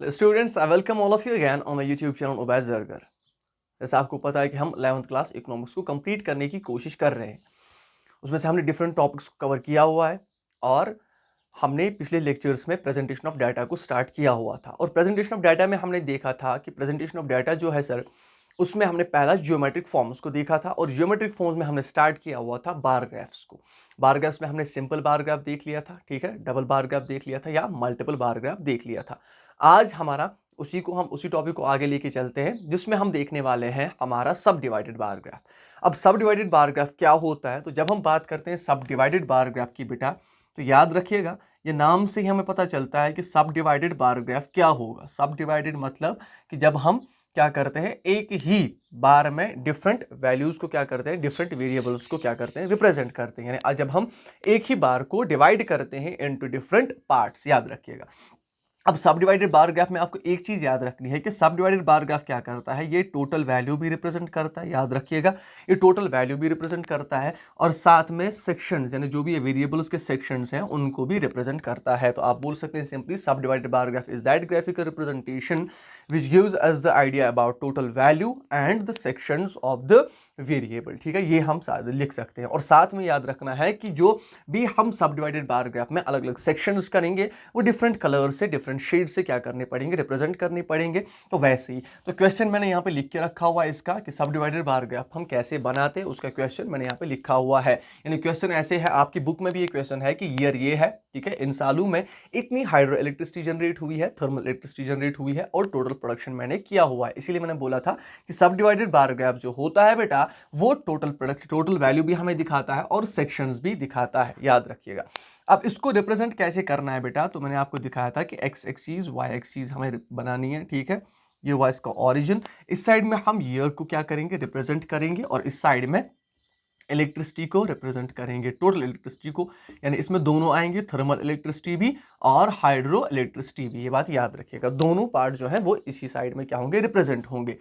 Students, I welcome all of you again on my YouTube channel Ubaid Zargar। जैसा आपको पता है कि हम 11th क्लास इकोनॉमिक्स को कंप्लीट करने की कोशिश कर रहे हैं। उसमें से हमने डिफरेंट टॉपिक्स को कवर किया हुआ है और हमने पिछले लेक्चर्स में प्रेजेंटेशन ऑफ डाटा को स्टार्ट किया हुआ था। और प्रेजेंटेशन ऑफ डाटा में हमने देखा था कि प्रेजेंटेशन ऑफ डाटा जो है सर, उसमें हमने पहला जियोमेट्रिक फॉर्म्स को देखा था और जियोमेट्रिक फॉर्म्स में हमने स्टार्ट किया हुआ था बार ग्राफ्स को। बार ग्राफ्स में हमने सिंपल बार ग्राफ देख लिया था, ठीक है, डबल बार ग्राफ देख लिया था या मल्टीपल बार ग्राफ देख लिया था। आज हमारा उसी टॉपिक को आगे लेके चलते हैं जिसमें हम देखने वाले हैं हमारा सब डिवाइडेड बार ग्राफ। अब सब डिवाइडेड बार ग्राफ क्या होता है? तो जब हम बात करते हैं सब डिवाइडेड बार ग्राफ की बेटा, तो याद रखिएगा, ये नाम से ही हमें पता चलता है कि सब डिवाइडेड बार ग्राफ क्या होगा। सब डिवाइडेड मतलब कि जब हम क्या करते हैं, एक ही बार में डिफरेंट वैल्यूज को क्या करते हैं, डिफरेंट वेरिएबल्स को क्या करते हैं, रिप्रेजेंट करते हैं। यानी जब हम एक ही बार को डिवाइड करते हैं इनटू डिफरेंट पार्ट्स, याद रखिएगा। अब सब डिवाइडेड बार ग्राफ में आपको एक चीज याद रखनी है कि सब डिवाइडेड बार ग्राफ क्या करता है, ये टोटल वैल्यू भी रिप्रेजेंट करता है, याद रखिएगा, ये टोटल वैल्यू भी रिप्रेजेंट करता है और साथ में सेक्शंस यानी जो भी ये वेरिएबल्स के सेक्शंस हैं उनको भी रिप्रेजेंट करता है। तो आप बोल सकते हैं सिंपली सब divided bar graph is that graphical representation which gives us the idea about total value and the sections of the variable। ठीक है, ये हम साथ लिख सकते हैं। और साथ में याद रखना है कि जो भी हम सब डिवाइडेड बार ग्राफ में अलग अलग सेक्शंस करेंगे वो डिफरेंट कलर से, डिफरेंट शेड से क्या करने पड़ेंगे, रिप्रेजेंट करने पड़ेंगे। तो वैसे ही तो क्वेश्चन मैंने यहाँ पे लिख के रखा हुआ है इसका कि सब डिवाइडेड बार ग्राफ हम कैसे बनाते हैं, उसका क्वेश्चन मैंने यहाँ पे लिखा हुआ है। यानी क्वेश्चन ऐसे है, आपकी बुक में भी ये क्वेश्चन है कि ईयर ये है, ठीक है, इन सालों में इतनी हाइड्रो इलेक्ट्रिसिटी जनरेट हुई है, थर्मल इलेक्ट्रिसिटी जनरेट हुई है और टोटल प्रोडक्शन मैंने किया हुआ है। इसीलिए मैंने बोला था कि सब डिवाइडेड बार ग्राफ जो होता है बेटा, वो टोटल प्रोडक्ट, टोटल वैल्यू भी हमें दिखाता है और सेक्शंस भी दिखाता है, याद रखिएगा। अब इसको रिप्रेजेंट कैसे करना है बेटा, तो मैंने आपको दिखाया था कि एक्स एक्सीज वाई एक्सीज हमें बनानी है, ठीक है। ये हुआ इसका ओरिजिन। इस साइड में हम ईयर को क्या करेंगे, रिप्रेजेंट करेंगे और इस साइड में इलेक्ट्रिसिटी को रिप्रेजेंट करेंगे, टोटल इलेक्ट्रिसिटी को। यानी इसमें दोनों आएंगे, थर्मल इलेक्ट्रिसिटी भी और हाइड्रो इलेक्ट्रिसिटी भी। ये बात याद रखिएगा, दोनों पार्ट जो है वो इसी साइड में क्या होंगे, रिप्रेजेंट होंगे।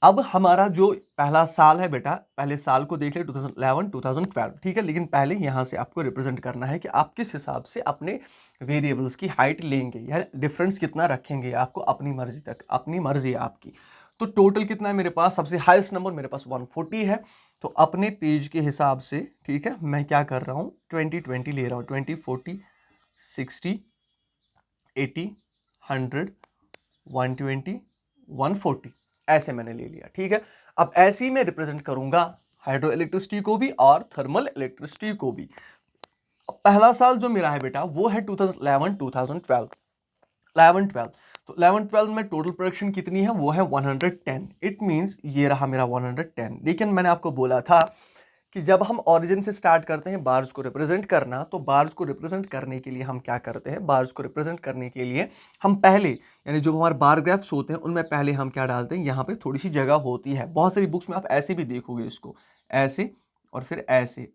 अब हमारा जो पहला साल है बेटा, पहले साल को देख ले 2011 2012, ठीक है। लेकिन पहले यहाँ से आपको रिप्रेजेंट करना है कि आप किस हिसाब से अपने वेरिएबल्स की हाइट लेंगे या डिफरेंस कितना रखेंगे, आपको अपनी मर्जी तक, अपनी मर्जी है आपकी। तो टोटल कितना है मेरे पास, सबसे हाईएस्ट नंबर मेरे पास 140 है। तो अपने पेज के हिसाब से, ठीक है, मैं क्या कर रहा हूँ, 20 ले रहा हूँ, 20 40 60 80 100 120 140 ऐसे मैंने ले लिया, ठीक है। अब ऐसे ही मैं रिप्रेजेंट करूंगा हाइड्रो इलेक्ट्रिसिटी को भी और थर्मल इलेक्ट्रिसिटी को भी। पहला साल जो मेरा है बेटा वो है 2011 2012, 11 12। तो 11 12 में टोटल प्रोडक्शन कितनी है, वो है 110। इट मींस ये रहा मेरा 110। लेकिन मैंने आपको बोला था कि जब हम ओरिजिन से स्टार्ट करते हैं बार्स को रिप्रेजेंट करना, तो बार्स को रिप्रेजेंट करने के लिए हम क्या करते हैं, बार्स को रिप्रेजेंट करने के लिए हम पहले, यानी जो हमारे बार ग्राफ्स होते हैं उनमें पहले हम क्या डालते हैं, यहाँ पे थोड़ी सी जगह होती है। बहुत सारी बुक्स में आप ऐसे भी देखोगे इसको, ऐसे और फिर ऐसे,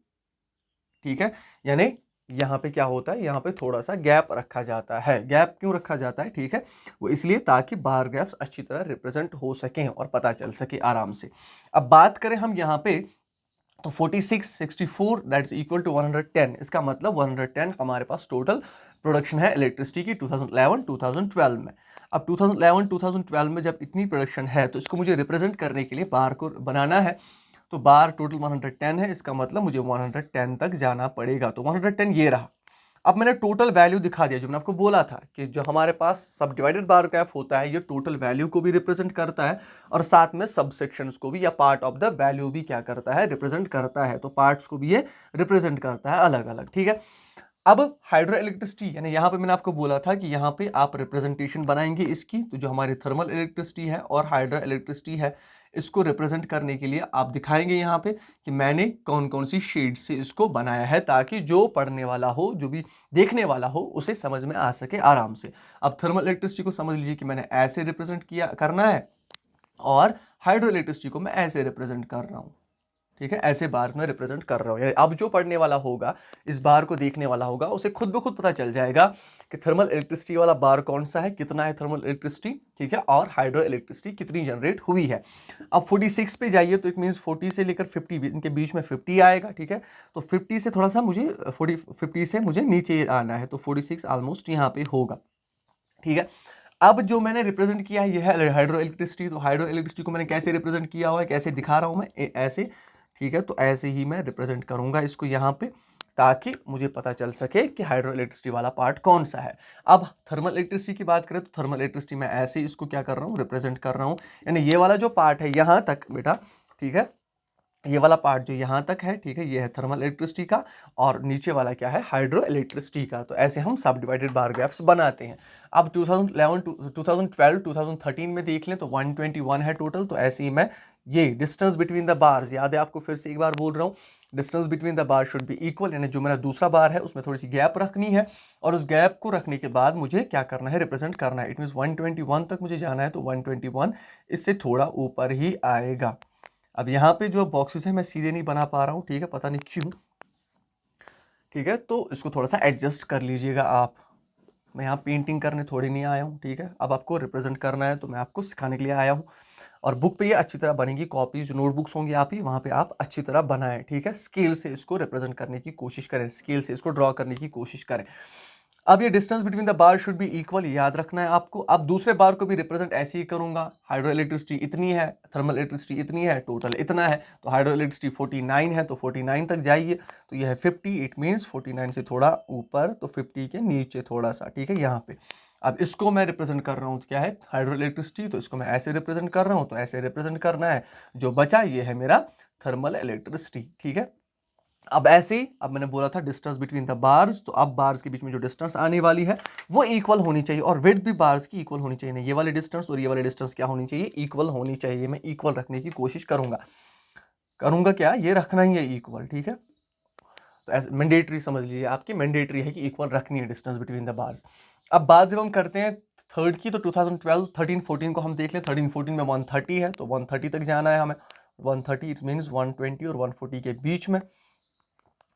ठीक है। यानी यहाँ पे क्या होता है, यहाँ पे थोड़ा सा गैप रखा जाता है। गैप क्यों रखा जाता है, ठीक है, वो इसलिए ताकि बार ग्राफ्स अच्छी तरह रिप्रेजेंट हो सकें और पता चल सके आराम से। अब बात करें हम यहाँ पे, तो 46 64 दैट्स इक्वल टू 110। इसका मतलब 110 हमारे पास टोटल प्रोडक्शन है इलेक्ट्रिसिटी की 2011 2012 में। अब 2011 2012 में जब इतनी प्रोडक्शन है तो इसको मुझे रिप्रेजेंट करने के लिए बार को बनाना है। तो बार टोटल 110 है, इसका मतलब मुझे 110 तक जाना पड़ेगा। तो 110 ये रहा। अब मैंने टोटल वैल्यू दिखा दिया, जो मैंने आपको बोला था कि जो हमारे पास सब डिवाइडेड बार ग्राफ होता है ये टोटल वैल्यू को भी रिप्रेजेंट करता है और साथ में सब सेक्शंस को भी या पार्ट ऑफ द वैल्यू भी क्या करता है, रिप्रेजेंट करता है। तो पार्ट्स को भी ये रिप्रेजेंट करता है अलग अलग, ठीक है। अब हाइड्रो इलेक्ट्रिसिटी, यानी यहाँ पे मैंने आपको बोला था कि यहाँ पे आप रिप्रेजेंटेशन बनाएंगे इसकी। तो जो हमारी थर्मल इलेक्ट्रिसिटी है और हाइड्रो इलेक्ट्रिसिटी है, इसको रिप्रेजेंट करने के लिए आप दिखाएंगे यहाँ पे कि मैंने कौन कौन सी शेड से इसको बनाया है, ताकि जो पढ़ने वाला हो, जो भी देखने वाला हो, उसे समझ में आ सके आराम से। अब थर्मल इलेक्ट्रिसिटी को समझ लीजिए कि मैंने ऐसे रिप्रेजेंट किया करना है और हाइड्रो इलेक्ट्रिसिटी को मैं ऐसे रिप्रेजेंट कर रहा हूँ, ठीक है, ऐसे बार्स में रिप्रेजेंट कर रहा हूँ। यानी अब जो पढ़ने वाला होगा, इस बार को देखने वाला होगा, उसे खुद ब खुद पता चल जाएगा कि थर्मल इलेक्ट्रिसिटी वाला बार कौन सा है, कितना है थर्मल इलेक्ट्रिसिटी, ठीक है, और हाइड्रो इलेक्ट्रिसिटी कितनी जनरेट हुई है। अब 46 पे जाइए तो इट मीन्स 40 से लेकर 50 इनके बीच में 50 आएगा, ठीक है। तो 50 से थोड़ा सा मुझे 50 से मुझे नीचे आना है, तो 46 ऑलमोस्ट यहाँ पे होगा, ठीक है। अब जो मैंने रिप्रेजेंट किया है ये है हाइड्रो इलेक्ट्रिसिटी। तो हाइड्रो इलेक्ट्रिसिटी को मैंने कैसे रिप्रेजेंट किया हुआ है, कैसे दिखा रहा हूँ मैं, ऐसे, ठीक है। तो ऐसे ही मैं रिप्रेजेंट करूंगा इसको यहाँ पे, ताकि मुझे पता चल सके कि हाइड्रो इलेक्ट्रिसिटी वाला पार्ट कौन सा है। अब थर्मल इलेक्ट्रिसिटी की बात करें तो थर्मल इलेक्ट्रिसिटी मैं ऐसे इसको क्या कर रहा हूँ, रिप्रेजेंट कर रहा हूँ। यानी ये वाला जो पार्ट है यहाँ तक बेटा, ठीक है, ये वाला पार्ट जो यहाँ तक है, ठीक है, ये है थर्मल इलेक्ट्रिसिटी का, और नीचे वाला क्या है, हाइड्रो इलेक्ट्रिसिटी का। तो ऐसे हम सब डिवाइडेड बार ग्राफ्स बनाते हैं। अब 2011 2012 2013 में देख लें तो 121 है टोटल। तो ऐसे ही मैं ये डिस्टेंस बिटवीन द बार्स, याद है आपको, फिर से एक बार बोल रहा हूँ, distance between the bar should be equal, यानी जो मेरा दूसरा बार है उसमें थोड़ी सी गैप रखनी है, और उस गैप को रखने के बाद मुझे क्या करना है, रिप्रेजेंट करना है। इट मीन 121 तक मुझे जाना है, तो 121 इससे थोड़ा ऊपर ही आएगा। अब यहाँ पे जो बॉक्सेस है मैं सीधे नहीं बना पा रहा हूँ, ठीक है, पता नहीं क्यों, ठीक है, तो इसको थोड़ा सा एडजस्ट कर लीजिएगा आप। मैं यहाँ पेंटिंग करने थोड़ी नहीं आया हूँ, ठीक है, अब आपको रिप्रेजेंट करना है तो मैं आपको सिखाने के लिए आया हूँ। और बुक पे ये अच्छी तरह बनेगी, कॉपी जो नोटबुक्स होंगी आप ही वहाँ पे आप अच्छी तरह बनाएं, ठीक है। स्केल से इसको रिप्रेजेंट करने की कोशिश करें, स्केल से इसको ड्रॉ करने की कोशिश करें। अब ये distance between the bar should be equal, याद रखना है आपको। अब दूसरे बार को भी रिप्रेजेंट ऐसे ही करूंगा, हाइड्रो इलेक्ट्रिसिटी इतनी है, थर्मल इलेक्ट्रिसिटी इतनी है, टोटल इतना है। तो हाइड्रो इलेक्ट्रिसिटी 49 है, तो 49 तक जाइए, तो ये है 50, इट मीन्स 49 से थोड़ा ऊपर, तो 50 के नीचे थोड़ा सा, ठीक है, यहाँ पे। अब इसको मैं रिप्रेजेंट कर रहा हूँ, तो क्या है, हाइड्रो इलेक्ट्रिसिटी, तो इसको मैं ऐसे रिप्रेजेंट कर रहा हूँ, तो ऐसे रिप्रेजेंट करना है। जो बचा ये है मेरा थर्मल इलेक्ट्रिसिटी, ठीक है। अब ऐसे ही, अब मैंने बोला था डिस्टेंस बिटवीन द बार्स, तो अब बार्स के बीच में जो डिस्टेंस आने वाली है वो इक्वल होनी चाहिए, और विड्थ भी बार्स की इक्वल होनी चाहिए। नहीं, ये वाले डिस्टेंस और ये वाले डिस्टेंस क्या होनी चाहिए, इक्वल होनी चाहिए। मैं इक्वल रखने की कोशिश करूंगा, क्या, ये रखना ही है इक्वल, ठीक है। तो ऐसे मैंडेटरी समझ लीजिए, आपकी मैंडेटरी है कि इक्वल रखनी है डिस्टेंस बिटवीन द बार्स। अब बात जब हम करते हैं थर्ड की, तो 2012 13 14 को हम देख लें। 13 14 में 130 है, तो 130 तक जाना है हमें। 130 इट मीन्स 120 और 140 के बीच में।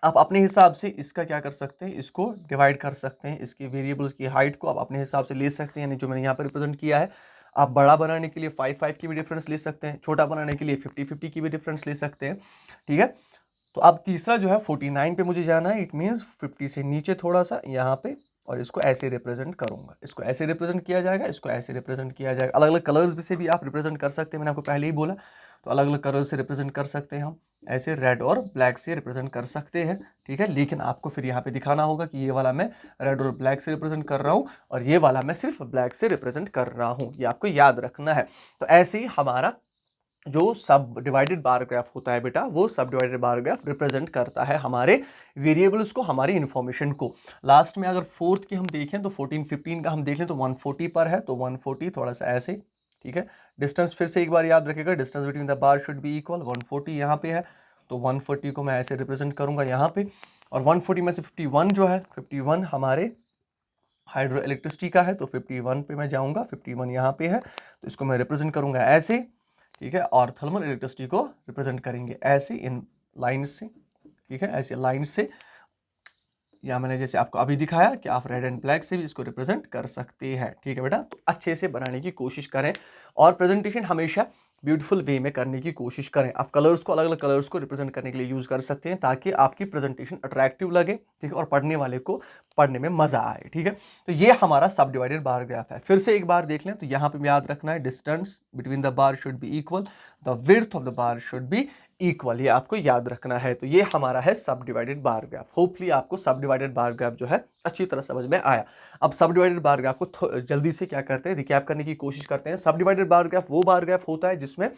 आप अपने हिसाब से इसका क्या कर सकते हैं, इसको डिवाइड कर सकते हैं, इसके वेरिएबल्स की हाइट को आप अपने हिसाब से ले सकते हैं। यानी जो मैंने यहाँ पर रिप्रेजेंट किया है, आप बड़ा बनाने के लिए 5 की भी डिफरेंस ले सकते हैं, छोटा बनाने के लिए 50 की भी डिफरेंस ले सकते हैं, ठीक है। तो अब तीसरा जो है 49 पे मुझे जाना है, इट मीन्स 50 से नीचे थोड़ा सा यहाँ पे, और इसको ऐसे रिप्रेजेंट करूंगा। इसको ऐसे रिप्रेजेंट किया जाएगा, इसको ऐसे रिप्रेजेंट किया जाएगा। अलग अलग कलर्स भी से भी आप रिप्रेजेंट कर सकते हैं, मैंने आपको पहले ही बोला। तो अलग अलग कलर से रिप्रेजेंट कर सकते हैं हम, ऐसे रेड और ब्लैक से रिप्रेजेंट कर सकते हैं, ठीक है। लेकिन आपको फिर यहाँ पे दिखाना होगा कि ये वाला मैं रेड और ब्लैक से रिप्रेजेंट कर रहा हूँ, और ये वाला मैं सिर्फ ब्लैक से रिप्रेजेंट कर रहा हूँ, ये आपको याद रखना है। तो ऐसे ही हमारा जो सब डिवाइडेड बार ग्राफ होता है बेटा, वो सब डिवाइडेड बार ग्राफ रिप्रेजेंट करता है हमारे वेरिएबल्स को, हमारी इंफॉर्मेशन को। लास्ट में अगर फोर्थ की हम देखें तो 14 15 का हम देख लें तो 140 पर है, तो 140 थोड़ा सा ऐसे, ठीक है। डिस्टेंस फिर से एक बार याद रखिएगा, distance between the bar should be equal, 140 यहाँ पे है, तो 140 को मैं ऐसे रिप्रेजेंट करूंगा यहाँ पे। और 140 में से 51 जो है, 51 हमारे हाइड्रो इलेक्ट्रिसिटी का है, तो 51 पे मैं जाऊंगा, 51 यहाँ पे है, तो इसको मैं रिप्रेजेंट करूंगा ऐसे, ठीक है। और थर्मल इलेक्ट्रिसिटी को रिप्रेजेंट करेंगे ऐसे इन लाइन से, ठीक है, ऐसे लाइन से। या मैंने जैसे आपको अभी दिखाया कि आप रेड एंड ब्लैक से भी इसको रिप्रेजेंट कर सकते हैं, ठीक है बेटा। तो अच्छे से बनाने की कोशिश करें, और प्रेजेंटेशन हमेशा ब्यूटीफुल वे में करने की कोशिश करें। आप कलर्स को, अलग अलग कलर्स को रिप्रेजेंट करने के लिए यूज कर सकते हैं, ताकि आपकी प्रेजेंटेशन अट्रैक्टिव लगे, ठीक है, और पढ़ने वाले को पढ़ने में मजा आए, ठीक है। तो ये हमारा सब डिवाइडेड बार ग्राफ है। फिर से एक बार देख लें, तो यहाँ पे याद रखना है, distance between the bar should be equal, the width of the bar should be equal, ये आपको याद रखना है। तो ये हमारा है सब डिवाइडेड बार ग्राफ। होपफुली आपको सब डिवाइडेड बार ग्राफ जो है अच्छी तरह समझ में आया। अब सब डिवाइडेड बार ग्राफ को जल्दी से क्या करते हैं, रिकैप करने की कोशिश करते हैं। सब डिवाइडेड बार ग्राफ वो बार ग्राफ होता है जिसमें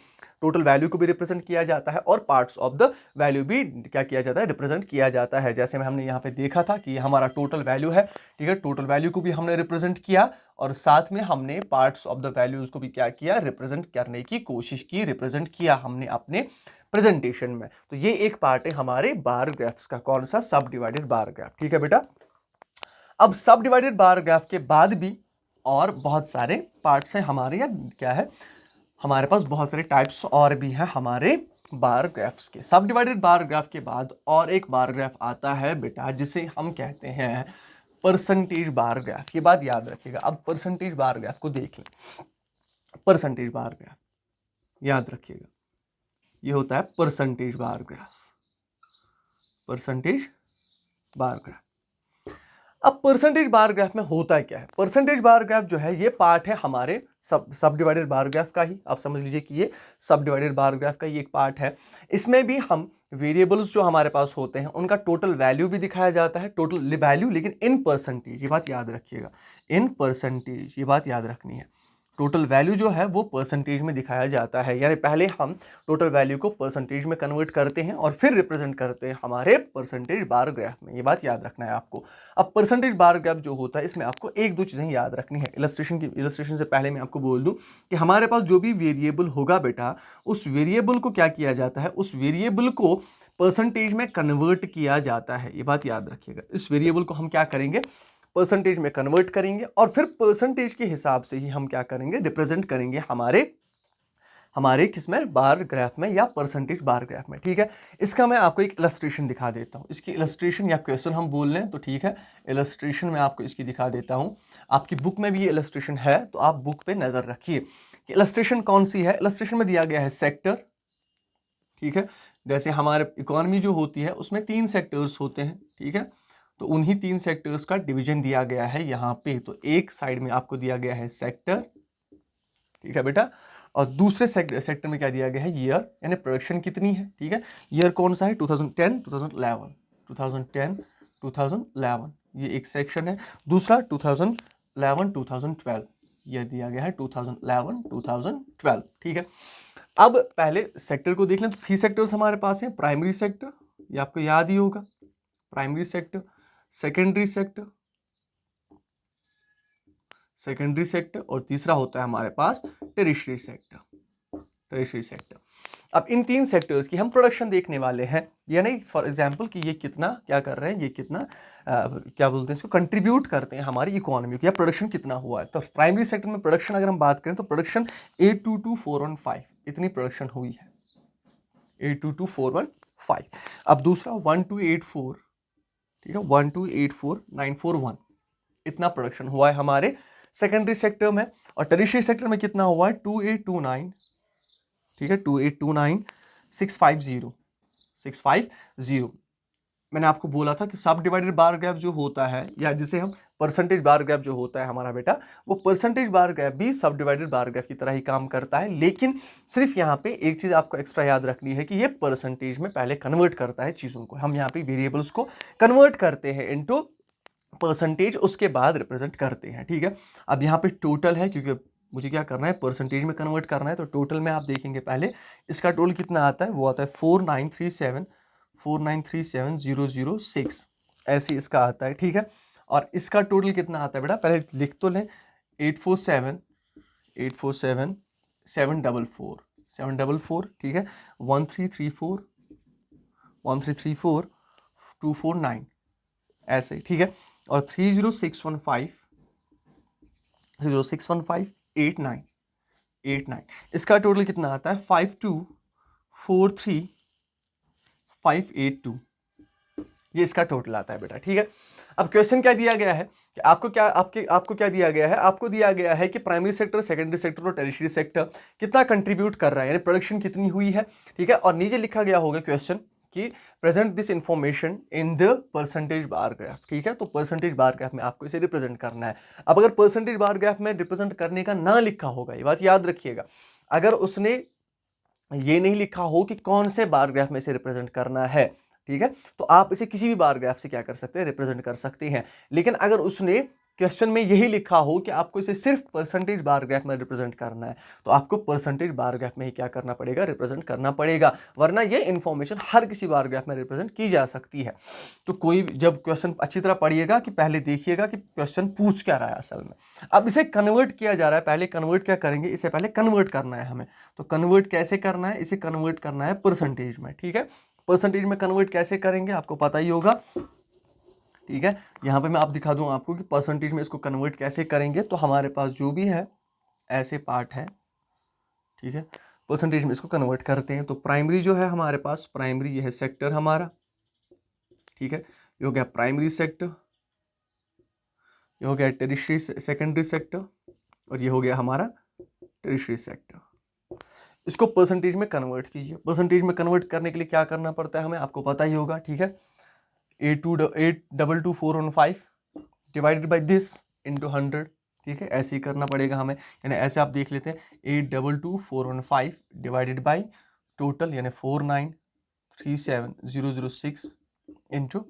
टोटल वैल्यू को भी रिप्रेजेंट किया जाता है, और पार्ट्स ऑफ द वैल्यू भी क्या किया जाता है, रिप्रेजेंट किया जाता है। जैसे में हमने यहाँ पे देखा था कि हमारा टोटल वैल्यू है, ठीक है, टोटल वैल्यू को भी हमने रिप्रेजेंट किया, और साथ में हमने पार्ट्स ऑफ द वैल्यूज को भी क्या किया, रिप्रेजेंट करने की कोशिश की, रिप्रेजेंट किया हमने अपने प्रेजेंटेशन में। तो ये एक पार्ट है हमारे बार ग्राफ्स का, कौन सा, सब डिवाइडेड बार ग्राफ, ठीक है बेटा। अब सब डिवाइडेड बार ग्राफ के बाद भी और बहुत सारे पार्ट्स हैं हमारे, या क्या है, हमारे पास बहुत सारे टाइप्स और भी हैं हमारे बार ग्राफ्स के। सब डिवाइडेड बार ग्राफ के बाद और एक बार ग्राफ आता है बेटा, जिसे हम कहते हैं परसेंटेज बार ग्राफ। ये बात याद रखिएगा। अब परसेंटेज बार ग्राफ को देख लें। परसेंटेज बार ग्राफ याद रखिएगा, ये होता है percentage bar graph, percentage bar graph. अब परसेंटेज बार ग्राफ में होता है क्या है? परसेंटेज बार ग्राफ जो है ये पार्ट है हमारे सब डिवाइडेड बार ग्राफ का ही। आप समझ लीजिए कि ये सब डिवाइडेड बार ग्राफ का ये एक पार्ट है। इसमें भी हम वेरिएबल्स जो हमारे पास होते हैं उनका टोटल वैल्यू भी दिखाया जाता है, टोटल वैल्यू, लेकिन इन परसेंटेज, ये बात याद रखिएगा, इन परसेंटेज, ये बात याद रखनी है। टोटल वैल्यू जो है वो परसेंटेज में दिखाया जाता है, यानी पहले हम टोटल वैल्यू को परसेंटेज में कन्वर्ट करते हैं और फिर रिप्रेजेंट करते हैं हमारे परसेंटेज बार ग्राफ में। ये बात याद रखना है आपको। अब परसेंटेज बार ग्राफ जो होता है इसमें आपको एक दो चीज़ें याद रखनी है। इलस्ट्रेशन से पहले मैं आपको बोल दूं कि हमारे पास जो भी वेरिएबल होगा बेटा, उस वेरिएबल को क्या किया जाता है, उस वेरिएबल को परसेंटेज में कन्वर्ट किया जाता है। ये बात याद रखिएगा। इस वेरिएबल को हम क्या करेंगे, परसेंटेज में कन्वर्ट करेंगे और फिर परसेंटेज के हिसाब से ही हम क्या करेंगे, रिप्रेजेंट करेंगे हमारे किसमें, बार ग्राफ में या परसेंटेज बार ग्राफ में। ठीक है, इसका मैं आपको एक इलस्ट्रेशन दिखा देता हूं। इसकी इलस्ट्रेशन या क्वेश्चन हम बोल लें तो ठीक है, इलस्ट्रेशन मैं आपको इसकी दिखा देता हूं। आपकी बुक में भी ये इलस्ट्रेशन है, तो आप बुक पे नजर रखिए कि इलस्ट्रेशन कौन सी है। इलस्ट्रेशन में दिया गया है सेक्टर। ठीक है, जैसे हमारे इकोनॉमी जो होती है उसमें 3 सेक्टर्स होते हैं। ठीक है, तो उन्हीं 3 सेक्टर्स का डिवीजन दिया गया है यहाँ पे। तो एक साइड में आपको दिया गया है सेक्टर, ठीक है बेटा, और दूसरे सेक्टर में क्या दिया गया है, ईयर, यानी प्रोडक्शन कितनी है। ठीक है, ईयर कौन सा है, 2010 2011, 2010 2011, ये एक सेक्शन है। दूसरा 2011 2012, ये दिया गया है 2011 2012। ठीक है, अब पहले सेक्टर को देख लें। तो 3 सेक्टर्स हमारे पास हैं। प्राइमरी सेक्टर, ये आपको याद ही होगा, प्राइमरी सेक्टर, सेकेंडरी सेक्टर और तीसरा होता है हमारे पास टेरिशरी सेक्टर। अब इन 3 सेक्टर्स की हम प्रोडक्शन देखने वाले हैं, यानी फॉर एग्जांपल कि ये कितना क्या कर रहे हैं, ये कितना क्या बोलते हैं इसको, कंट्रीब्यूट करते हैं हमारी इकोनॉमी को, या प्रोडक्शन कितना हुआ है। तो प्राइमरी सेक्टर में प्रोडक्शन अगर हम बात करें तो प्रोडक्शन 822415 इतनी प्रोडक्शन हुई है, 822415। अब दूसरा 1284941 ठीक है, 1284941 इतना प्रोडक्शन हुआ है हमारे सेकेंडरी सेक्टर में। और टेरिशरी सेक्टर में कितना हुआ है, 2829, ठीक है, 2829,650। मैंने आपको बोला था कि सब डिवाइडेड बार ग्राफ जो होता है, या जिसे हम परसेंटेज बार ग्राफ जो होता है हमारा बेटा, वो परसेंटेज बार ग्राफ भी सब डिवाइडेड बार ग्राफ की तरह ही काम करता है। लेकिन सिर्फ यहाँ पे एक चीज आपको एक्स्ट्रा याद रखनी है कि ये परसेंटेज में पहले कन्वर्ट करता है चीजों को। हम यहाँ पे वेरिएबल्स को कन्वर्ट करते हैं इनटू परसेंटेज, उसके बाद रिप्रेजेंट करते हैं। ठीक है, अब यहाँ पे टोटल है, क्योंकि मुझे क्या करना है, परसेंटेज में कन्वर्ट करना है। तो टोटल में आप देखेंगे पहले इसका टोटल कितना आता है, वो आता है 4937,006 ऐसे इसका आता है। ठीक है, और इसका टोटल कितना आता है बेटा, पहले लिख तो लें, 847,744, ठीक है, 1334,249 ऐसे। ठीक है, और 30615 इसका टोटल कितना आता है, 5243,582, ये इसका टोटल आता है बेटा। ठीक है, अब क्वेश्चन क्या दिया गया है कि आपको क्या दिया गया है, आपको दिया गया है कि प्राइमरी सेक्टर, सेकेंडरी सेक्टर और टेरिशरी सेक्टर कितना कंट्रीब्यूट कर रहा है, यानी प्रोडक्शन कितनी हुई है। ठीक है, और नीचे लिखा गया होगा क्वेश्चन कि present this information in the percentage bar graph. ठीक है, तो परसेंटेज बार ग्राफ में आपको इसे रिप्रेजेंट करना है। अब अगर परसेंटेज बार ग्राफ में रिप्रेजेंट करने का ना लिखा होगा, ये बात याद रखिएगा, अगर उसने ये नहीं लिखा हो कि कौन से बार ग्राफ में इसे रिप्रेजेंट करना है, ठीक है, तो आप इसे किसी भी बार ग्राफ से क्या कर सकते हैं, रिप्रेजेंट कर सकते हैं। लेकिन अगर उसने क्वेश्चन में यही लिखा हो कि आपको इसे सिर्फ परसेंटेज बार ग्राफ में रिप्रेजेंट करना है, तो आपको परसेंटेज बार ग्राफ में ही क्या करना पड़ेगा, रिप्रेजेंट करना पड़ेगा, वरना ये इंफॉर्मेशन हर किसी बार ग्राफ में रिप्रेजेंट की जा सकती है। तो कोई जब क्वेश्चन अच्छी तरह पढ़िएगा कि पहले देखिएगा कि क्वेश्चन पूछ क्या रहा है असल में। अब इसे कन्वर्ट किया जा रहा है, पहले कन्वर्ट क्या करेंगे, इसे पहले कन्वर्ट करना है हमें। तो कन्वर्ट कैसे करना है, इसे कन्वर्ट करना है परसेंटेज में। ठीक है, परसेंटेज में कन्वर्ट कैसे करेंगे आपको पता ही होगा। ठीक है, यहाँ पे मैं आप दिखा दूँ आपको कि परसेंटेज में इसको कन्वर्ट कैसे करेंगे। तो हमारे पास जो भी है ऐसे पार्ट है, ठीक है, परसेंटेज में इसको कन्वर्ट करते हैं। तो प्राइमरी जो है हमारे पास, प्राइमरी ये है सेक्टर हमारा, ठीक है, ये हो गया प्राइमरी सेक्टर, ये हो गया टेरिशरी सेकेंडरी सेक्टर, और ये हो गया हमारा टेरिशरी सेक्टर। इसको परसेंटेज में कन्वर्ट कीजिए। परसेंटेज में कन्वर्ट करने के लिए क्या करना पड़ता है हमें, आपको पता ही होगा। ठीक है, 8222415 डिवाइडेड बाई दिस इंटू 100, ठीक है, ऐसे ही करना पड़ेगा हमें। यानी ऐसे आप देख लेते हैं 8222415 डिवाइडेड बाई टोटल यानी 4937006 इंटू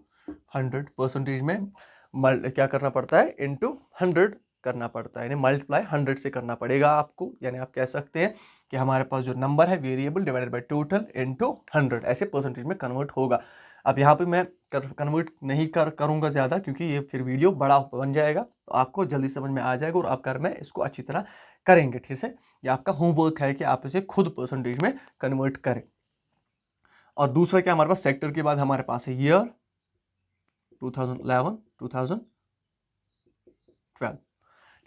100 परसेंटेज में क्या करना पड़ता है, इंटू 100 करना पड़ता है, यानी मल्टीप्लाई 100 से करना पड़ेगा आपको। यानी आप कह सकते हैं कि हमारे पास जो नंबर है variable divided by total into 100 ऐसे परसेंटेज में कन्वर्ट होगा। अब यहाँ पे मैं कन्वर्ट नहीं करूँगा ज़्यादा, क्योंकि ये फिर वीडियो बड़ा बन जाएगा, तो आपको जल्दी समझ में आ जाएगा और आप घर में इसको अच्छी तरह करेंगे, ठीक है। ये आपका होमवर्क है कि आप इसे खुद परसेंटेज में कन्वर्ट करें। और दूसरा क्या हमारे पास, सेक्टर के बाद हमारे पास है ईयर 2011 2012,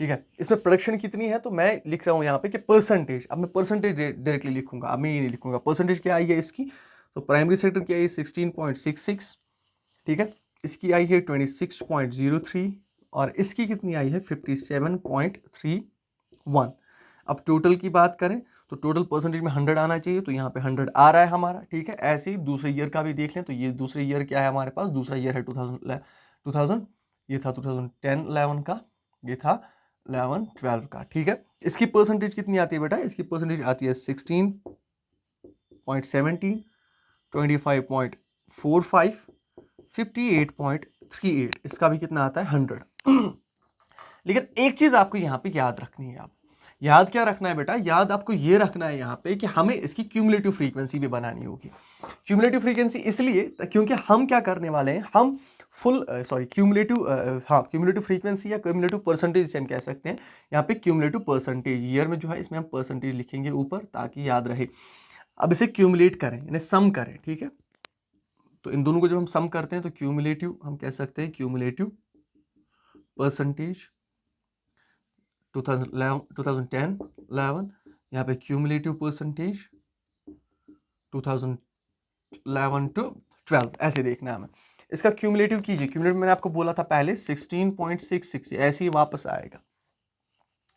ठीक है। इसमें प्रोडक्शन कितनी है, तो मैं लिख रहा हूँ यहाँ पे कि परसेंटेज। अब मैं परसेंटेज डायरेक्टली लिखूंगा, अब मैं ये नहीं लिखूंगा। परसेंटेज क्या आई है इसकी, तो प्राइमरी सेक्टर की आई है 16.66, ठीक है। इसकी आई है 26.03 और इसकी कितनी आई है 57.31। अब टोटल की बात करें तो टोटल परसेंटेज में 100 आना चाहिए, तो यहाँ पे 100 आ रहा है हमारा, ठीक है। ऐसे ही दूसरे ईयर का भी देख लें, तो ये दूसरे ईयर क्या है हमारे पास, दूसरा ईयर है 2000, ये था 2010-11 का, ये था 11-12 का, ठीक है। इसकी परसेंटेज कितनी आती है बेटा, इसकी परसेंटेज आती है 16.17, 25.45, 58.38। इसका भी कितना आता है 100। लेकिन एक चीज आपको यहाँ पे याद रखनी है, आप याद क्या रखना है बेटा, याद आपको ये रखना है यहाँ पे कि हमें इसकी क्यूमुलेटिव फ्रीक्वेंसी भी बनानी होगी। क्यूमुलेटिव फ्रीक्वेंसी इसलिए क्योंकि हम क्या करने वाले हैं, हम क्यूमुलेटिव फ्रीक्वेंसी या क्यूमुलेटिव परसेंटेज से हम कह सकते हैं। यहाँ पे क्यूमुलेटिव परसेंटेज ईयर में जो है, इसमें हम परसेंटेज लिखेंगे ऊपर ताकि याद रहे। अब इसे क्यूमुलेट करें, यानी सम करें, ठीक है। तो इन दोनों को जब हम सम करते हैं तो क्यूमुलेटिव हम कह सकते हैं क्यूमुलेटिव परसेंटेज 2010-11, यहाँ पे क्यूमुलेटिव परसेंटेज 2011 to 12, ऐसे देखना है हमें। इसका क्यूमुलेटिव कीजिए, क्यूमुलेटिव मैंने आपको बोला था पहले 16.66, ऐसे ही वापस आएगा,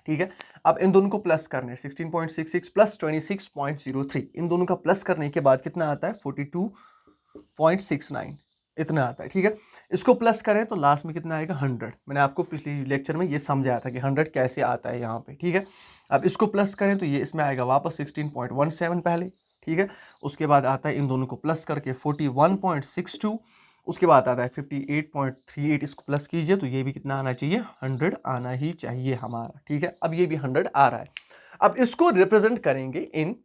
ठीक है। अब इन दोनों को प्लस करने, 16.66 प्लस 26.03, इन दोनों का प्लस करने के बाद कितना आता है 42.69, इतना आता है, ठीक है। इसको प्लस करें तो लास्ट में कितना आएगा 100। मैंने आपको पिछले लेक्चर में ये समझाया था कि 100 कैसे आता है यहाँ पे, ठीक है। अब इसको प्लस करें तो ये इसमें आएगा वापस 16.17 पहले, ठीक है। उसके बाद आता है इन दोनों को प्लस करके 41.62, उसके बाद आता है 58.38, इसको प्लस कीजिए तो ये भी कितना आना चाहिए 100 आना ही चाहिए हमारा, ठीक है। अब ये भी 100 आ रहा है। अब इसको रिप्रेजेंट करेंगे इन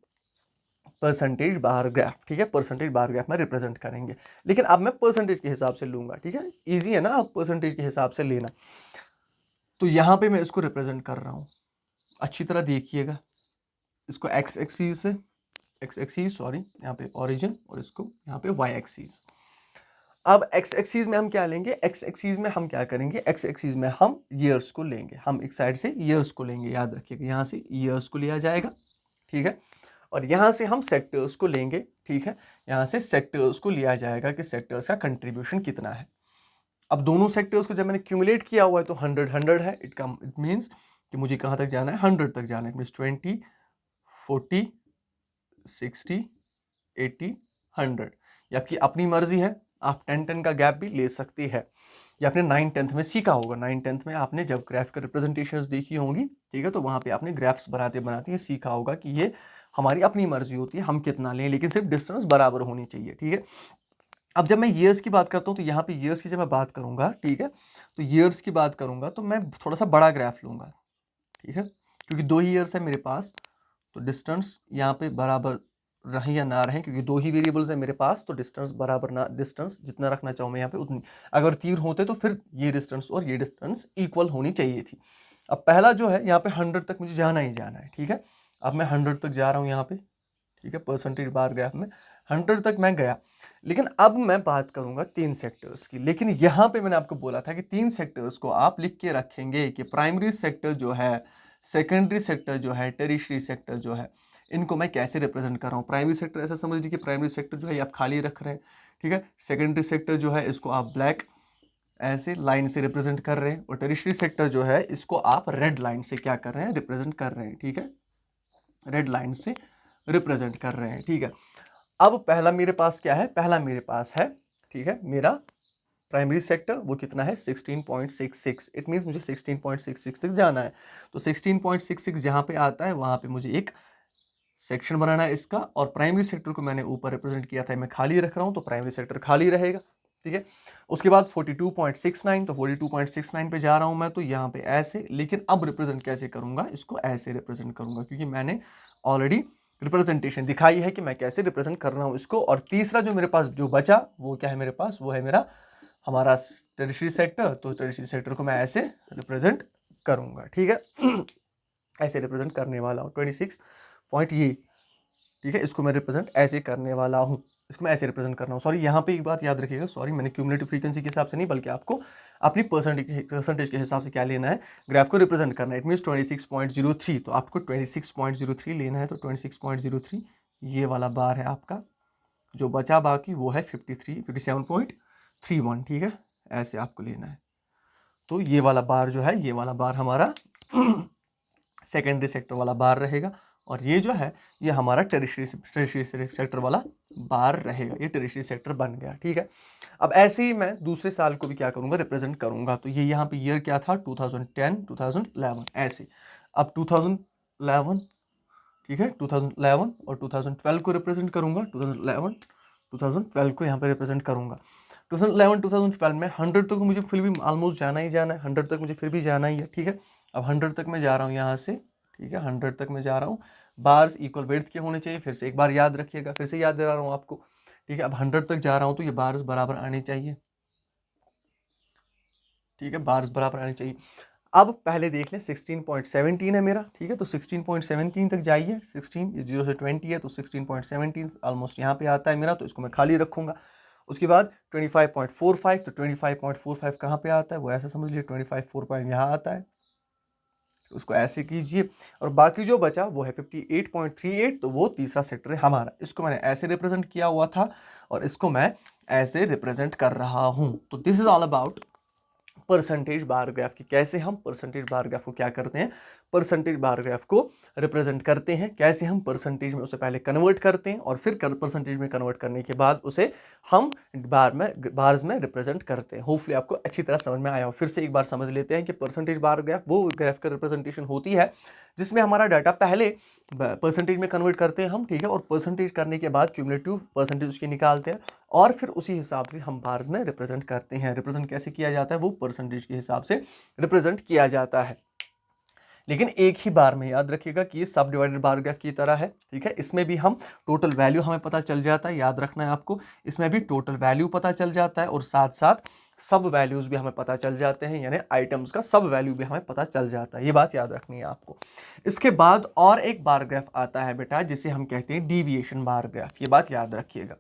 परसेंटेज बार ग्राफ, ठीक है, परसेंटेज बार ग्राफ में रिप्रेजेंट करेंगे। लेकिन अब मैं परसेंटेज के हिसाब से लूंगा, ठीक है, इजी है ना, आप परसेंटेज के हिसाब से लेना। तो यहां पे मैं इसको रिप्रेजेंट कर रहा हूं, अच्छी तरह देखिएगा। इसको एक्स एक्सीस यहाँ पे ओरिजिन, और इसको यहाँ पे वाई एक्सीस। अब एक्स एक्सीस में हम क्या लेंगे, एक्स एक्सीस में हम क्या करेंगे, एक्स एक्सीस में हम ईयर्स को लेंगे, हम एक साइड से ईयर्स को लेंगे, याद रखिएगा, यहाँ से ईयर्स को लिया जाएगा, ठीक है। और यहाँ से हम सेक्टर्स को लेंगे, ठीक है, यहाँ से सेक्टर्स को लिया जाएगा कि सेक्टर्स का कंट्रीब्यूशन कितना है। अब दोनों सेक्टर्स को जब मैंने क्यूमुलेट किया हुआ है तो 100 है, इट मीन्स कि मुझे कहाँ तक जाना है 100 तक जाना है। It means 20, 40, 60, 80, 100। ये आपकी अपनी मर्जी है, आप 10 का गैप भी ले सकती है। ये आपने 9th में सीखा होगा, 9th में आपने जब ग्राफ रिप्रेजेंटेशंस देखी होंगी, ठीक है, तो वहाँ पे आपने ग्राफ्स बनाते बनाते ये सीखा होगा कि ये हमारी अपनी मर्जी होती है हम कितना लें, लेकिन सिर्फ डिस्टेंस बराबर होनी चाहिए, ठीक है। अब जब मैं ईयर्स की बात करता हूँ तो यहाँ पे ईयर्स की जब मैं बात करूँगा, ठीक है, तो ईयर्स की बात करूँगा तो मैं थोड़ा सा बड़ा ग्राफ लूँगा, ठीक है, क्योंकि 2 ही ईयर्स है मेरे पास, तो डिस्टेंस यहाँ पे बराबर रहें या ना रहें, क्योंकि 2 ही वेरिएबल्स है मेरे पास, तो डिस्टेंस बराबर ना, डिस्टेंस जितना रखना चाहूँ मैं यहाँ पे उतनी। अगर 3 होते तो फिर ये डिस्टेंस और ये डिस्टेंस इक्वल होनी चाहिए थी। अब पहला जो है यहाँ पे 100 तक मुझे जाना ही जाना है, ठीक है। अब मैं 100 तक जा रहा हूँ यहाँ पे, ठीक है, परसेंटेज बार ग्राफ में 100 तक मैं गया। लेकिन अब मैं बात करूंगा 3 सेक्टर्स की। लेकिन यहाँ पे मैंने आपको बोला था कि 3 सेक्टर्स को आप लिख के रखेंगे कि प्राइमरी सेक्टर जो है, सेकेंडरी सेक्टर जो है, टेरिशरी सेक्टर जो है, इनको मैं कैसे रिप्रेजेंट कर रहा हूँ। प्राइमरी सेक्टर ऐसा समझ लीजिए कि प्राइमरी सेक्टर जो है आप खाली रख रहे हैं, ठीक है। सेकेंडरी सेक्टर जो है इसको आप ब्लैक ऐसे लाइन से रिप्रेजेंट कर रहे हैं, और टेरिशरी सेक्टर जो है इसको आप रेड लाइन से क्या कर रहे हैं, रिप्रेजेंट कर रहे हैं, ठीक है, रेड लाइन से रिप्रेजेंट कर रहे हैं, ठीक है। अब पहला मेरे पास क्या है, पहला मेरे पास है, ठीक है, मेरा प्राइमरी सेक्टर वो कितना है 16.66। इट मीन्स मुझे 16.66 तक जाना है। तो 16.66 जहाँ पे आता है वहाँ पे मुझे एक सेक्शन बनाना है इसका, और प्राइमरी सेक्टर को मैंने ऊपर रिप्रेजेंट किया था, मैं खाली रख रहा हूँ तो प्राइमरी सेक्टर खाली रहेगा। ठीक है, उसके बाद 42.69, तो 42.69 पे जा रहा हूँ मैं, तो यहाँ पे ऐसे, लेकिन अब रिप्रेजेंट कैसे करूँगा, इसको ऐसे रिप्रेजेंट करूँगा क्योंकि मैंने ऑलरेडी रिप्रेजेंटेशन दिखाई है कि मैं कैसे रिप्रेजेंट कर रहा हूँ इसको। और तीसरा जो मेरे पास जो बचा वो क्या है मेरे पास, वो है मेरा हमारा टेरिटरी सेक्टर। तो टेरिटरी सेक्टर को मैं ऐसे रिप्रेजेंट करूँगा। ठीक है, ऐसे रिप्रेजेंट करने वाला हूँ 26 पॉइंट ये। ठीक है, इसको मैं रिप्रेजेंट ऐसे करने वाला हूँ, इसको मैं ऐसे रिप्रेजेंट कर रहा हूँ। सॉरी, यहाँ पे एक बात याद रखिएगा, सॉरी मैंने क्यूमुलेटिव फ्रीक्वेंसी के हिसाब से नहीं, बल्कि आपको अपनी परसेंटेज के हिसाब से क्या लेना है, ग्राफ को रिप्रेजेंट करना है। इट मीन्स 26.03, तो आपको 26.03 लेना है। तो 26.03 ये वाला बार है आपका, जो बचा बाकी वो है 57.31। ठीक है, ऐसे आपको लेना है। तो ये वाला बार जो है, ये वाला बार हमारा सेकेंडरी सेक्टर वाला बार रहेगा, और ये जो है ये हमारा टेरिटरी सेक्टर वाला बार रहेगा। ये टेरिटरी सेक्टर बन गया। ठीक है, अब ऐसे ही मैं दूसरे साल को भी क्या करूंगा, रिप्रेजेंट करूंगा। तो ये यहाँ पे ईयर क्या था, 2010 2011 ऐसे। अब 2011, ठीक है, 2011 और 2012 को रिप्रेजेंट करूंगा। 2011 2012 को यहाँ पे रिप्रेजेंट करूंगा। 2011 2012 में 100 तक मुझे फिर भी ऑलमोस्ट जाना ही जाना है, 100 तक मुझे फिर भी जाना ही है। ठीक है, अब 100 तक मैं जा रहा हूँ यहाँ से। ठीक है, 100 तक मैं जा रहा हूँ। बार्स इक्वल विड्थ के होने चाहिए, फिर से एक बार याद रखिएगा, फिर से याद दिला रहा हूँ आपको। ठीक है, अब 100 तक जा रहा हूँ तो ये बार्स बराबर आने चाहिए। ठीक है, बार्स बराबर आने चाहिए। अब पहले देख लें, 16.17 है मेरा। ठीक है, तो 16.17 तक जाइए। 16 ये 0 से 20 है, तो 16.17 ऑलमोस्ट यहाँ पे आता है मेरा, तो इसको मैं खाली रखूंगा। उसके बाद 25.45, तो 25.45 कहाँ पे आता है, वो ऐसे समझ लीजिए 25.45 यहाँ आता है, उसको ऐसे कीजिए। और बाकी जो बचा वो है 58.38, तो वो तीसरा सेक्टर है हमारा। इसको मैंने ऐसे रिप्रेजेंट किया हुआ था, और इसको मैं ऐसे रिप्रेजेंट कर रहा हूँ। तो this is all about percentage bar graph की, कैसे हम परसेंटेज बार ग्राफ को क्या करते हैं, परसेंटेज बार ग्राफ को रिप्रेजेंट करते हैं, कैसे हम परसेंटेज में उसे पहले कन्वर्ट करते हैं, और फिर परसेंटेज में कन्वर्ट करने के बाद उसे हम बार्स में रिप्रेजेंट करते हैं। होपफुली आपको अच्छी तरह समझ में आया हो। फिर से एक बार समझ लेते हैं कि परसेंटेज बार ग्राफ वो ग्राफ का रिप्रेजेंटेशन होती है जिसमें हमारा डाटा पहले परसेंटेज में कन्वर्ट करते हैं हम। ठीक है, और परसेंटेज करने के बाद क्यूमुलेटिव परसेंटेज उसकी निकालते हैं, और फिर उसी हिसाब से हम बार्स में रिप्रेजेंट करते हैं। रिप्रेजेंट कैसे किया जाता है, वो परसेंटेज के हिसाब से रिप्रेजेंट किया जाता है, लेकिन एक ही बार में। याद रखिएगा कि ये सब डिवाइडेड बार ग्राफ की तरह है। ठीक है, इसमें भी हम टोटल वैल्यू हमें पता चल जाता है, याद रखना है आपको। इसमें भी टोटल वैल्यू पता चल जाता है, और साथ साथ सब वैल्यूज भी हमें पता चल जाते हैं, यानी आइटम्स का सब वैल्यू भी हमें पता चल जाता है। ये बात याद रखनी है आपको। इसके बाद और एक बार ग्राफ आता है बेटा, जिसे हम कहते हैं डीविएशन बार ग्राफ। ये बात याद रखिएगा,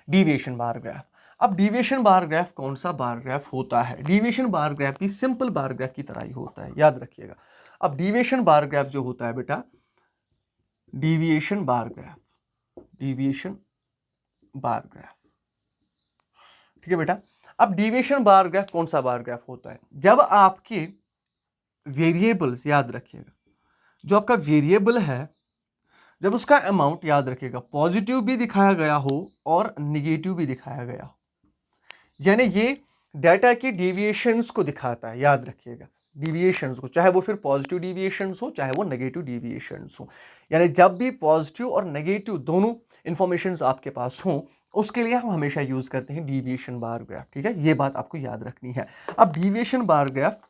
डीविएशन बार ग्राफ। अब डीविएशन बार ग्राफ कौन सा बार ग्राफ होता है, डीविएशन बार ग्राफ भी सिंपल बार ग्राफ की तरह ही होता है, याद रखिएगा। अब डीविएशन बार ग्राफ जो होता है बेटा, deviation bar graph, deviation bar graph, ठीक है बेटा। अब डीविएशन बार ग्राफ कौन सा बार ग्राफ होता है, जब आपके वेरिएबल्स, याद रखिएगा, जो आपका वेरिएबल है, जब उसका अमाउंट, याद रखिएगा, पॉजिटिव भी दिखाया गया हो और निगेटिव भी दिखाया गया हो, यानी ये डाटा के डेविएशंस को दिखाता है। याद रखिएगा, डेविएशंस को, चाहे वो फिर पॉजिटिव डेविएशंस हो चाहे वो नेगेटिव डेविएशंस हो, यानी जब भी पॉजिटिव और नेगेटिव दोनों इंफॉर्मेशंस आपके पास हों, उसके लिए हम हमेशा यूज करते हैं डेविएशन बार ग्राफ। ठीक है, ये बात आपको याद रखनी है। अब डेविएशन बार ग्राफ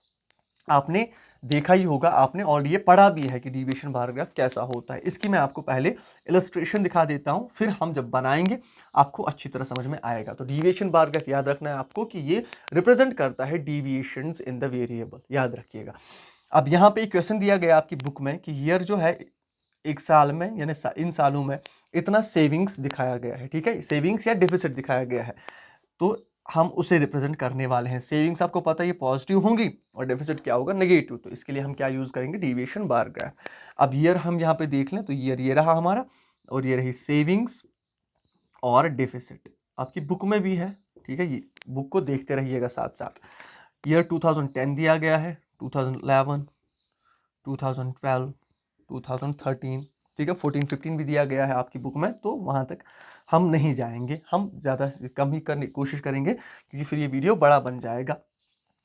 आपने देखा ही होगा आपने, और ये पढ़ा भी है कि डेविएशन बार ग्राफ कैसा होता है। इसकी मैं आपको पहले इलस्ट्रेशन दिखा देता हूं, फिर हम जब बनाएंगे आपको अच्छी तरह समझ में आएगा। तो डेविएशन बार ग्राफ याद रखना है आपको कि ये रिप्रेजेंट करता है डेविएशंस इन द वेरिएबल, याद रखिएगा। अब यहाँ पे एक क्वेश्चन दिया गया आपकी बुक में कि ईयर जो है एक साल में, यानी इन सालों में इतना सेविंग्स दिखाया गया है। ठीक है, सेविंग्स या डिफिसिट दिखाया गया है, तो हम उसे रिप्रेजेंट करने वाले हैं। सेविंग्स आपको पता है ये पॉजिटिव होंगी, और डेफिसिट क्या होगा, नेगेटिव। तो इसके लिए हम क्या यूज करेंगे, डेविएशन बार ग्राफ। अब ईयर हम यहाँ पे देख लें, तो ईयर ये रहा हमारा, और ये रही सेविंग्स और डेफिसिट, आपकी बुक में भी है। ठीक है, ये बुक को देखते रहिएगा साथ साथ। ईयर 2010 दिया गया है, 2011, 2012, 2013, ठीक है। 14-15 भी दिया गया है आपकी बुक में, तो वहाँ तक हम नहीं जाएंगे, हम ज़्यादा से कम ही करने की कोशिश करेंगे, क्योंकि फिर ये वीडियो बड़ा बन जाएगा।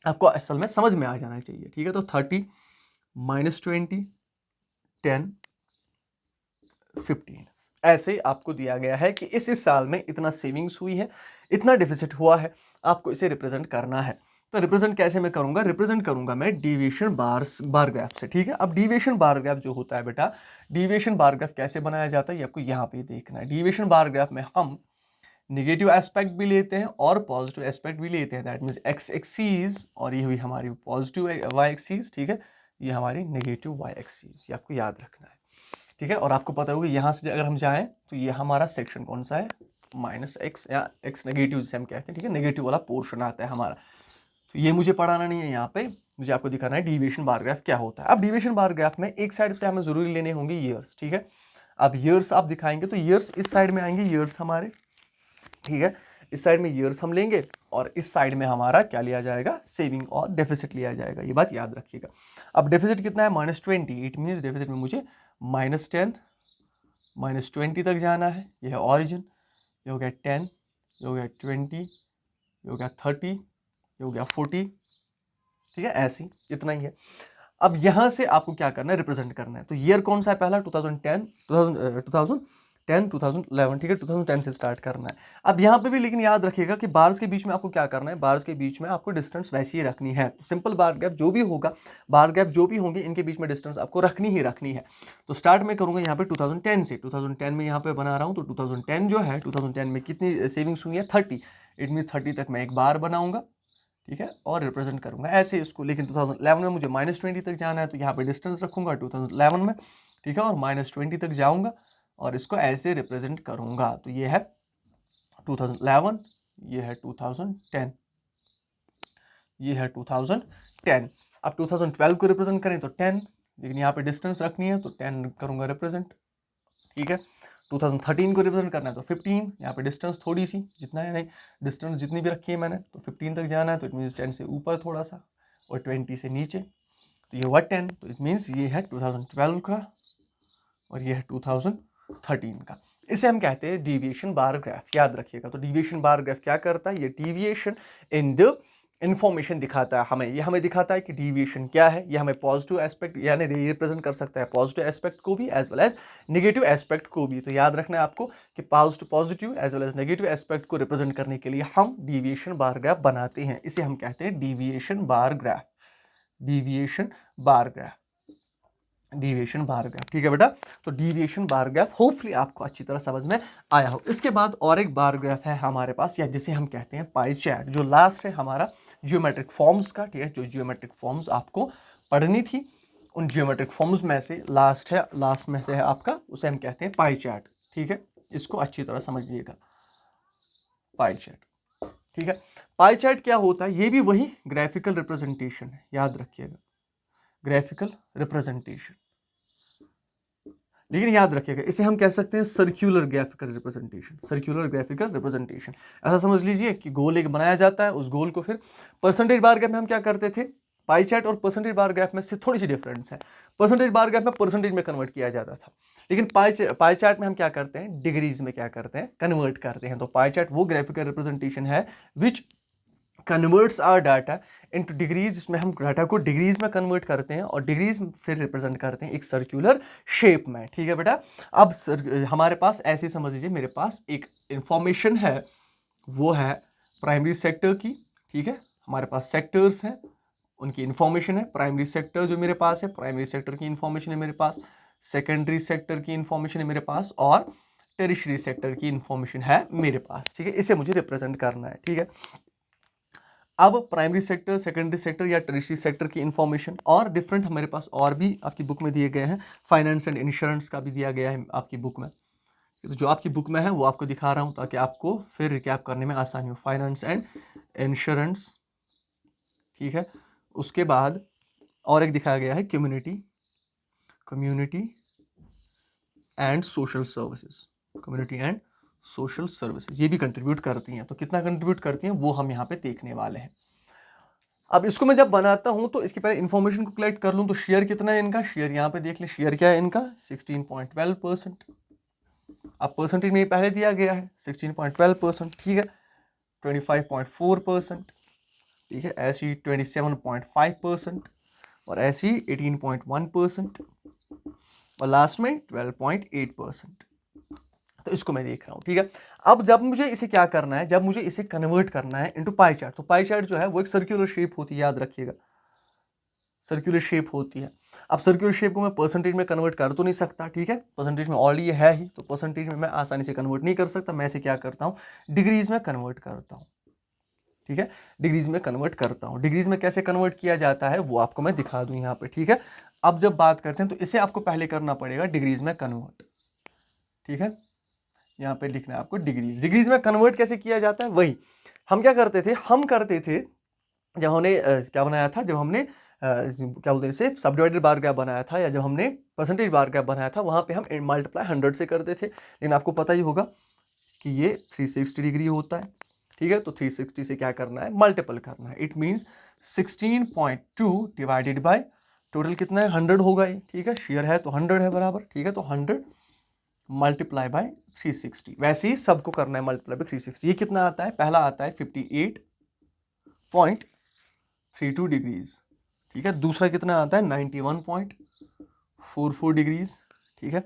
आपको असल में समझ में आ जाना चाहिए, ठीक है। तो 30 -20 10 15 ऐसे आपको दिया गया है कि इस साल में इतना सेविंग्स हुई है, इतना डिफिसिट हुआ है, आपको इसे रिप्रेजेंट करना है। तो रिप्रेजेंट कैसे मैं करूंगा? रिप्रेजेंट करूंगा मैं डिविएशन बार ग्राफ से, ठीक है। अब डिविएशन बार ग्राफ जो होता है बेटा, डिविएशन बार ग्राफ कैसे बनाया जाता है ये आपको यहाँ पे देखना है। डिविएशन बार ग्राफ में हम निगेटिव एस्पेक्ट भी लेते हैं और पॉजिटिव एस्पेक्ट भी लेते हैं। दैट मीन्स एक्स एक्सीज, और ये हुई हमारी पॉजिटिव वाई एक्सीज, ठीक है। ये हमारी नेगेटिव वाई एक्सीज, ये आपको याद रखना है, ठीक है। और आपको पता होगा यहाँ से अगर हम जाएं तो ये हमारा सेक्शन कौन सा है? -x या x नेगेटिव जिसे हम कहते हैं, ठीक है। नेगेटिव वाला पोर्शन आता है हमारा। तो ये मुझे पढ़ाना नहीं है यहाँ पे, मुझे आपको दिखाना है डिविएशन बार ग्राफ क्या होता है। अब डिविएशन बार ग्राफ में एक साइड से हमें जरूरी लेने होंगे ईयर्स, ठीक है। अब ईयर्स आप दिखाएंगे तो ईयर्स इस साइड में आएंगे, ईयर्स हमारे, ठीक है। इस साइड में ईयर्स हम लेंगे और इस साइड में हमारा क्या लिया जाएगा? सेविंग और डेफिसिट लिया जाएगा, ये बात याद रखिएगा। अब डेफिसिट कितना है? -20, इट मीन्स डेफिसिट में मुझे -10 -20 तक जाना है। यह है ऑरिजिन, ये हो गया 10, ये हो गया 20, ये हो गया 30, ये हो गया 40, ठीक है। ऐसे ही इतना ही है। अब यहां से आपको क्या करना है? रिप्रेजेंट करना है। तो ईयर कौन सा है? पहला 2010, 2011, ठीक है। 2010 से स्टार्ट करना है। अब यहाँ पे भी लेकिन याद रखिएगा कि बार्स के बीच में आपको क्या करना है? बार्स के बीच में आपको डिस्टेंस वैसी ही रखनी है। सिंपल बार गैप जो भी होगा, बार गैप जो भी होंगे, इनके बीच में डिस्टेंस आपको रखनी ही रखनी है। तो स्टार्ट में करूंगा यहाँ पे 2010 से। 2010 में यहाँ पे बना रहा हूँ, तो 2010 जो है, 2010 में कितनी सेविंग्स हुई है? 30। इट मीन्स 30 तक मैं एक बार बनाऊंगा, ठीक है, और रिप्रेजेंट करूंगा ऐसे इसको। लेकिन 2011 में मुझे -20 तक जाना है, तो यहाँ पे डिस्टेंस रखूंगा 2011 में, ठीक है, और -20 तक जाऊंगा और इसको ऐसे रिप्रेजेंट करूंगा। तो ये है 2011, ये है 2010, ये है 2010। अब 2012 को रिप्रेजेंट करें तो 10, लेकिन यहाँ पे डिस्टेंस रखनी है तो 10 करूंगा रिप्रेजेंट, ठीक है। 2013 को रिप्रेजेंट करना है तो 15, यहाँ पे डिस्टेंस थोड़ी सी, जितना है नहीं, डिस्टेंस जितनी भी रखी है मैंने, तो 15 तक जाना है, तो इट मीन्स 10 से ऊपर थोड़ा सा और 20 से नीचे, तो ये हुआ 10। तो इट मीन्स ये है 2012 का और ये है 2013 का। इसे हम कहते हैं डिविएशन बार ग्राफ, याद रखिएगा। तो डिविएशन बार ग्राफ क्या करता है? ये डिविएशन इन द इन्फॉर्मेशन दिखाता है हमें। ये हमें दिखाता है कि डिविएशन क्या है। ये हमें पॉजिटिव एस्पेक्ट यानी रिप्रेजेंट कर सकता है, पॉजिटिव एस्पेक्ट को भी as well as negative aspect को भी। तो याद रखना है आपको कि positive as well as negative aspect को रिप्रेजेंट करने के लिए हम डिविएशन बार ग्राफ बनाते हैं। इसे हम कहते हैं deviation bar graph, deviation bar graph, deviation bar graph, ठीक है बेटा। तो डिविएशन बार ग्राफ होपफुली आपको अच्छी तरह समझ में आया हो। इसके बाद और एक बार ग्राफ है हमारे पास, या जिसे हम कहते हैं पाई चार्ट, जो लास्ट है हमारा जियोमेट्रिक फॉर्म्स का, ठीक है। जो जियोमेट्रिक फॉर्म्स आपको पढ़नी थी, उन जियोमेट्रिक फॉर्म्स में से लास्ट में से है आपका, उसे हम कहते हैं पाई चार्ट, ठीक है। इसको अच्छी तरह समझिएगा, पाई चार्ट, ठीक है। पाई चार्ट क्या होता है? ये भी वही ग्राफिकल रिप्रेजेंटेशन है, याद रखिएगा, ग्राफिकल रिप्रेजेंटेशन। लेकिन याद रखिएगा इसे हम कह सकते हैं circular graphical representation, circular graphical representation. ऐसा समझ लीजिए कि गोल एक बनाया जाता है, उस गोल को फिर परसेंटेज बार ग्राफ में हम क्या करते थे? पाई चार्ट और परसेंटेज बार ग्राफ में से थोड़ी सी डिफरेंस है। परसेंटेज बार ग्राफ में परसेंटेज में कन्वर्ट किया जाता था, लेकिन पाई चार्ट में हम क्या करते हैं? डिग्रीज में क्या करते हैं? कन्वर्ट करते हैं। तो पाई चार्ट वो ग्राफिकल रिप्रेजेंटेशन है which converts our data into degrees, जिसमें हम डाटा को डिग्रीज में कन्वर्ट करते हैं और डिग्रीज फिर रिप्रेजेंट करते हैं एक सर्कुलर शेप में, ठीक है बेटा। अब हमारे पास ऐसे समझ लीजिए, मेरे पास एक इंफॉर्मेशन है, वो है प्राइमरी सेक्टर की, ठीक है। हमारे पास सेक्टर्स हैं, उनकी इंफॉर्मेशन है। प्राइमरी सेक्टर जो मेरे पास है, प्राइमरी सेक्टर की इंफॉर्मेशन है मेरे पास, सेकेंडरी सेक्टर की इंफॉर्मेशन है मेरे पास, और टेरिशरी सेक्टर की इंफॉर्मेशन है मेरे पास, ठीक है। इसे मुझे रिप्रेजेंट करना है, ठीक है। अब प्राइमरी सेक्टर, सेकेंडरी सेक्टर या टर्शियरी सेक्टर की इंफॉर्मेशन और डिफरेंट हमारे पास और भी आपकी बुक में दिए गए हैं। फाइनेंस एंड इंश्योरेंस का भी दिया गया है आपकी बुक में, तो जो आपकी बुक में है वो आपको दिखा रहा हूँ ताकि आपको फिर रिकैप करने में आसानी हो। फाइनेंस एंड इंश्योरेंस, ठीक है। उसके बाद और एक दिखाया गया है community and social services, community and social services, ये भी कंट्रीब्यूट करती हैं। तो कितना कंट्रीब्यूट करती हैं वो हम यहाँ पे देखने वाले हैं। अब इसको मैं जब बनाता हूं तो इसकी पहले इन्फॉर्मेशन को कलेक्ट कर लूं, तो शेयर कितना है इनका, शेयर यहाँ पे देख ले, शेयर क्या है इनका 16.12%। अब परसेंटेज में पहले दिया गया है 16.12%, ठीक है, 25.4%, ठीक है, ऐसी 27.5% और ऐसी 18.1% और लास्ट में 12.8%। तो इसको मैं देख रहा हूं, ठीक है। अब जब मुझे इसे क्या करना है, जब मुझे इसे कन्वर्ट करना है इनटू पाई चार्ट, तो पाई चार्ट जो है वो एक सर्कुलर शेप होती है, याद रखिएगा, सर्कुलर शेप होती है। अब सर्कुलर शेप को मैं परसेंटेज में कन्वर्ट कर तो नहीं सकता, ठीक है, परसेंटेज में ऑलरेडी है ही, तो परसेंटेज में मैं आसानी से कन्वर्ट नहीं कर सकता, मैं इसे क्या करता हूँ, डिग्रीज में कन्वर्ट करता हूँ, ठीक है, डिग्रीज में कन्वर्ट करता हूँ। डिग्रीज में कैसे कन्वर्ट किया जाता है वो आपको मैं दिखा दूं यहाँ पे, ठीक है। अब जब बात करते हैं तो इसे आपको पहले करना पड़ेगा डिग्रीज में कन्वर्ट, ठीक है, यहाँ पे लिखना है आपको डिग्रीज। डिग्रीज में कन्वर्ट कैसे किया जाता है, वही हम क्या करते थे, जब हमने क्या बनाया था, जब हमने क्या बोलते हैं इसे, सब डिवाइडेड बार ग्राफ बनाया था, या जब हमने परसेंटेज बार ग्राफ बनाया था, वहां पे हम मल्टीप्लाई 100 से करते थे। लेकिन आपको पता ही होगा कि ये 360 डिग्री होता है, ठीक है, तो 360 से क्या करना है, मल्टीपल करना है। It means 16.2 divided by total कितना है, 100 होगा ये, ठीक है, शेयर है तो 100 है बराबर, ठीक है, तो 100 मल्टीप्लाई बाय 360। वैसे ही सबको करना है मल्टीप्लाई बाय 360। ये कितना आता है, पहला आता है 58.32 डिग्रीज, ठीक है, दूसरा कितना आता है 91.44 डिग्रीज, ठीक है,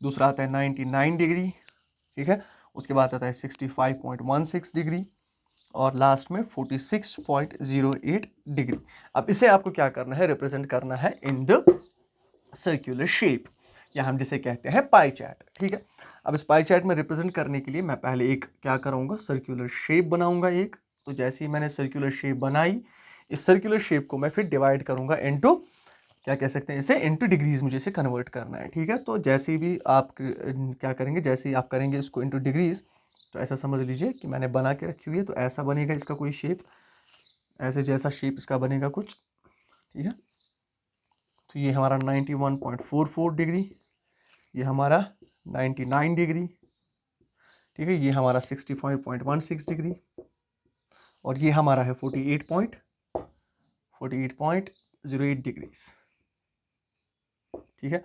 दूसरा आता है 99 डिग्री, ठीक है, उसके बाद आता है 65.16 डिग्री और लास्ट में 46.08 डिग्री। अब इसे आपको क्या करना है, रिप्रेजेंट करना है इन द सर्कुलर शेप, या हम जिसे कहते हैं पाई चार्ट, ठीक है। अब इस पाई चार्ट में रिप्रेजेंट करने के लिए मैं पहले एक क्या करूंगा, सर्कुलर शेप बनाऊंगा एक। तो जैसे ही मैंने सर्कुलर शेप बनाई, इस सर्कुलर शेप को मैं फिर डिवाइड करूंगा इनटू, क्या कह सकते हैं इसे, इनटू डिग्रीज मुझे इसे कन्वर्ट करना है, ठीक है। तो जैसे भी आप क्या करेंगे, जैसे ही आप करेंगे इसको इनटू डिग्रीज, तो ऐसा समझ लीजिए कि मैंने बना के रखी हुई है, तो ऐसा बनेगा इसका कोई शेप, ऐसे जैसा शेप इसका बनेगा कुछ, ठीक है। तो ये हमारा 91.44 डिग्री, ये हमारा 99 डिग्री, ठीक है, ये हमारा 65.16 डिग्री और ये हमारा है 48.08 डिग्रीज, ठीक है,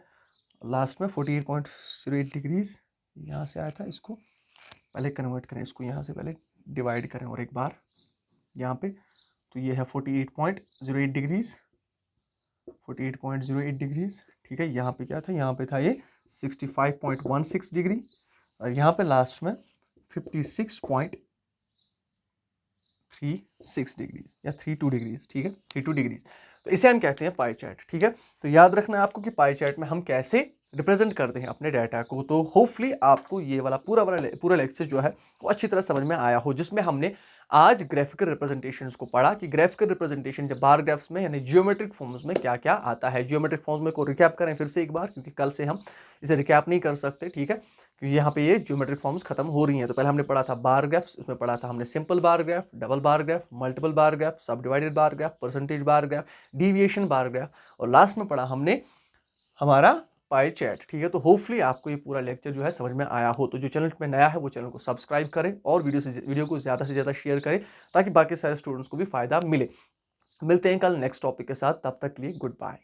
लास्ट में 48.08 डिग्रीज यहाँ से आया था। इसको पहले कन्वर्ट करें, इसको यहाँ से पहले डिवाइड करें और एक बार यहाँ पे, तो ये है 48.08 डिग्रीज, 48.08 डिग्रीज, ठीक है। यहाँ पे क्या था, यहाँ पे था ये 65.16 डिग्री और यहाँ पे लास्ट में 56.36 डिग्रीज या 32 डिग्रीज, ठीक है, 32 डिग्रीज। तो इसे हम कहते हैं पाई चार्ट, ठीक है। तो याद रखना है आपको कि पाई चार्ट में हम कैसे रिप्रेजेंट करते हैं अपने डाटा को। तो होपफुली आपको ये वाला पूरा लेक्चर जो है वो अच्छी तरह समझ में आया हो, जिसमें हमने आज ग्राफिकल रिप्रेजेंटेशंस को पढ़ा कि ग्राफिकल रिप्रेजेंटेशन जब बार ग्राफ्स में यानी जियोमेट्रिक फॉर्म्स में क्या क्या आता है। जियोमेट्रिक फॉर्म्स में को रिकैप करें फिर से एक बार, क्योंकि कल से हम इसे रिकैप नहीं कर सकते, ठीक है, क्योंकि यहाँ पे ये जियोमेट्रिक फॉर्म्स खत्म हो रही हैं। तो पहले हमने पढ़ा था बार ग्राफ्स, उसमें पढ़ा था हमने simple bar graph, double bar graph, multiple bar graph, sub divided bar graph, percentage bar graph, deviation bar graph और लास्ट में पढ़ा हमने हमारा पाई चार्ट, ठीक है। तो होपफुली आपको ये पूरा लेक्चर जो है समझ में आया हो। तो जो चैनल में नया है वो चैनल को सब्सक्राइब करें और वीडियो को ज़्यादा से ज़्यादा शेयर करें, ताकि बाकी सारे स्टूडेंट्स को भी फायदा मिले। मिलते हैं कल नेक्स्ट टॉपिक के साथ, तब तक के लिए गुड बाय।